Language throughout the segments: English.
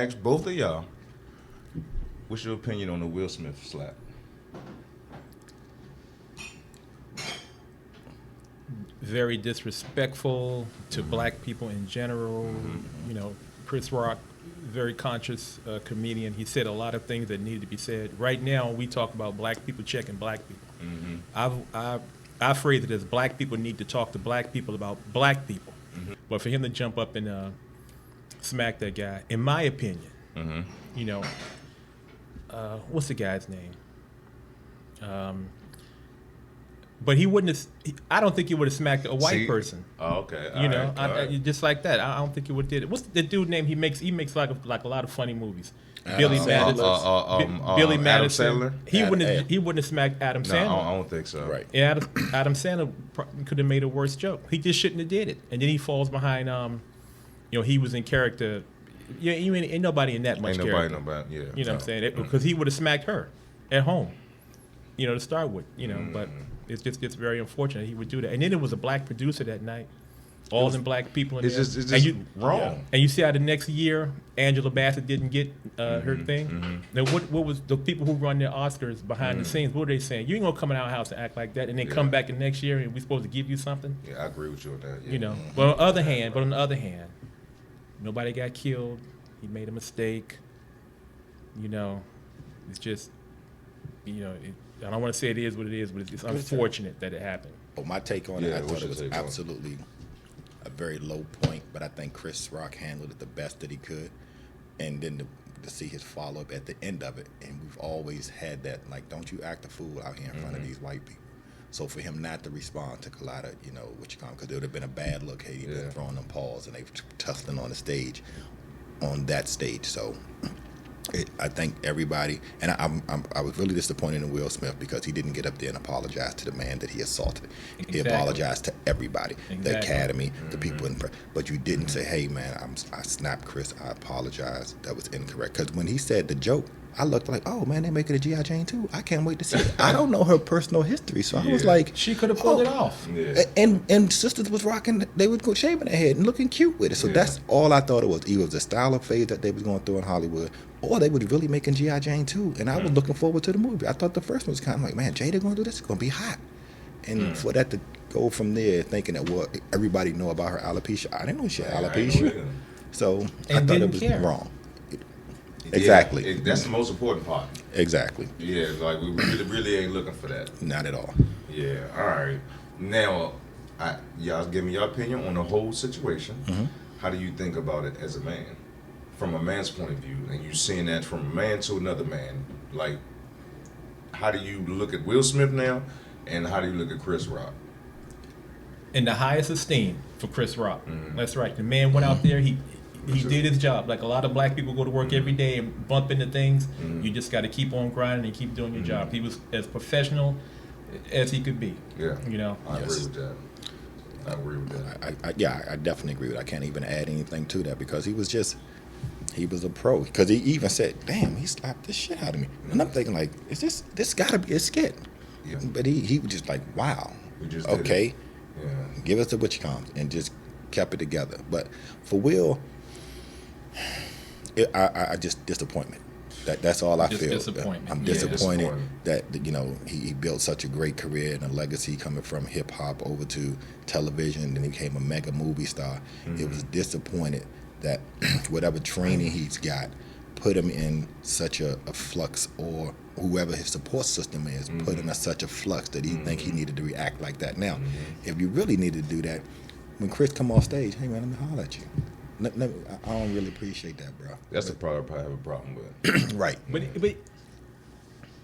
ask both of y'all, what's your opinion on the Will Smith slap? Very disrespectful to black people in general. You know, Chris Rock, very conscious comedian. He said a lot of things that needed to be said. Right now, we talk about black people checking black people. I phrase it as black people need to talk to black people about black people. But for him to jump up and smack that guy, in my opinion, you know, what's the guy's name? But he wouldn't have. I don't think he would have smacked a white person. Oh, okay. You know, just like that. I don't think he would have did it. What's the dude name? He makes like a lot of funny movies. Billy Madison. Billy Madison. Adam Sandler? He wouldn't have smacked Adam Sandler. No, I don't think so. Right. Yeah, Adam Sandler could have made a worse joke. He just shouldn't have did it. And then he falls behind. You know, he was in character. Yeah, ain't nobody in that much character. Yeah. You know what I'm saying? Because he would have smacked her at home. You know, to start with. You know, but it's just very unfortunate he would do that. And then it was a black producer that night. All them black people in there. It's just wrong. Yeah. And you see how the next year Angela Bassett didn't get her thing. Now what was the people who run their Oscars behind the scenes? What were they saying? You ain't gonna come in our house and act like that, and then come back the next year and we supposed to give you something? Yeah, I agree with you on that. Yeah. You know. But on the other hand, nobody got killed. He made a mistake. You know, it's just, you know, I don't want to say it is what it is, but it's unfortunate that it happened. Oh, my take on it, I thought it was absolutely a very low point, but I think Chris Rock handled it the best that he could. And then to see his follow-up at the end of it, and we've always had that, like, don't you act a fool out here in front of these white people. So for him not to respond took a lot of, you know, because it would have been a bad look had he been throwing them paws and they were tussling on the stage, on that stage. So I think everybody, and I was really disappointed in Will Smith because he didn't get up there and apologize to the man that he assaulted. He apologized to everybody, the Academy, the people in press. But you didn't say, hey, man, I snapped Chris, I apologize. That was incorrect. Because when he said the joke, I looked like, oh, man, they making a G.I. Jane too? I can't wait to see it. I don't know her personal history, so I was like... She could have pulled it off. Yeah. And sisters was rocking, they was shaving their head and looking cute with it. So that's all I thought it was. Either the style of phase that they was going through in Hollywood, or they was really making G.I. Jane too. And I was looking forward to the movie. I thought the first one was kind of like, man, Jada going to do this? It's going to be hot. And for that to go from there, thinking that, well, everybody know about her alopecia. I didn't know she had alopecia. So I thought it was wrong. Exactly. That's the most important part. Exactly. Yeah, like we really ain't looking for that. Not at all. Yeah, all right. Now, y'all give me your opinion on the whole situation. How do you think about it as a man? From a man's point of view, and you seeing that from a man to another man, like, how do you look at Will Smith now, and how do you look at Chris Rock? In the highest esteem for Chris Rock. That's right. The man went out there, he did his job. Like a lot of black people go to work every day and bump into things. You just got to keep on grinding and keep doing your job. He was as professional as he could be. Yeah. You know? I agree with that. I agree with that. I definitely agree with that. I can't even add anything to that because he was a pro. Because he even said, damn, he slapped the shit out of me. And I'm thinking, like, this got to be a skit. Yeah. But he was just like, wow. Okay. Yeah. Give us the butch comes and just kept it together. But for Will, I just disappointment. That's all I feel. Disappointment. I'm disappointed that he built such a great career and a legacy coming from hip hop over to television, and he became a mega movie star. It was disappointed that whatever training he's got put him in such a flux, or whoever his support system is put him in such a flux that he think he needed to react like that. Now, if you really needed to do that, when Chris come off stage, hey man, let me holler at you. I don't really appreciate that, bro. That's the part I probably have a problem with. Right. But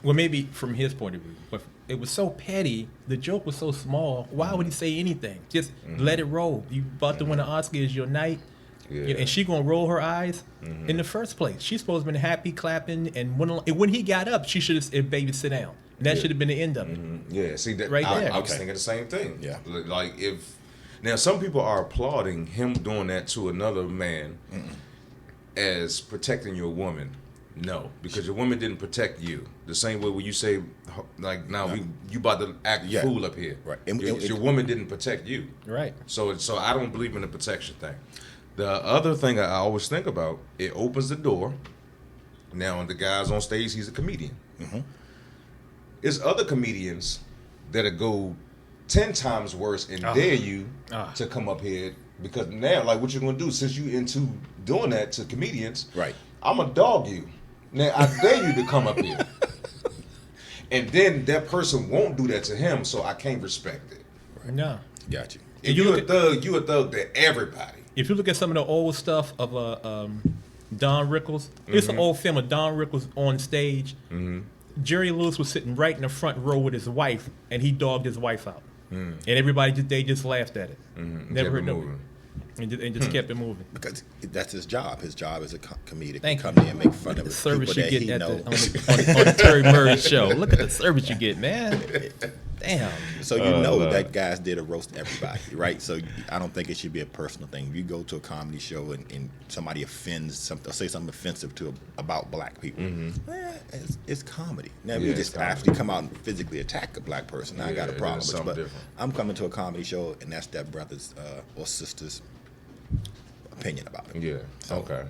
well, maybe from his point of view, but it was so petty. The joke was so small. Why would he say anything? Just let it roll. You about to win an Oscar, is your night. Yeah. And she gonna roll her eyes in the first place. She's supposed to have been happy, clapping, and when he got up, she should have said, "Baby, sit down." And that should have been the end of it. Yeah, see that right there. I was thinking the same thing. Yeah, like if now some people are applauding him doing that to another man as protecting your woman. No, because your woman didn't protect you. The same way when you say, like, now you about to act fool up here. Right. Your woman didn't protect you. Right. So I don't believe in the protection thing. The other thing I always think about, it opens the door. Now, the guy's on stage, he's a comedian. Mm-hmm. There's other comedians that'll go 10 times worse and dare you to come up here, because now, like, what you gonna do since you into doing that to comedians? Right. I'm gonna dog you. Now I dare you to come up here, and then that person won't do that to him, so I can't respect it. Right. No. Got you. If you a thug, you a thug to everybody. If you look at some of the old stuff of Don Rickles, there's an old film of Don Rickles on stage. Mm-hmm. Jerry Lewis was sitting right in the front row with his wife, and he dogged his wife out. And everybody they just laughed at it. Never heard of it. And just kept it moving. Because that's his job. His job is a comedic. Thank come you. in and make fun of The the service people you that get he on knows. the Terry Murray show. Look at the service you get, man. Damn. So you know that guys did a roast everybody, right? So I don't think it should be a personal thing. If you go to a comedy show and somebody offends something, or say something offensive about black people, it's comedy. Now if you just actually come out and physically attack a black person, I got a problem with it. But different. I'm coming to a comedy show, and that's that brother's or sister's opinion about it. Yeah. So, Okay.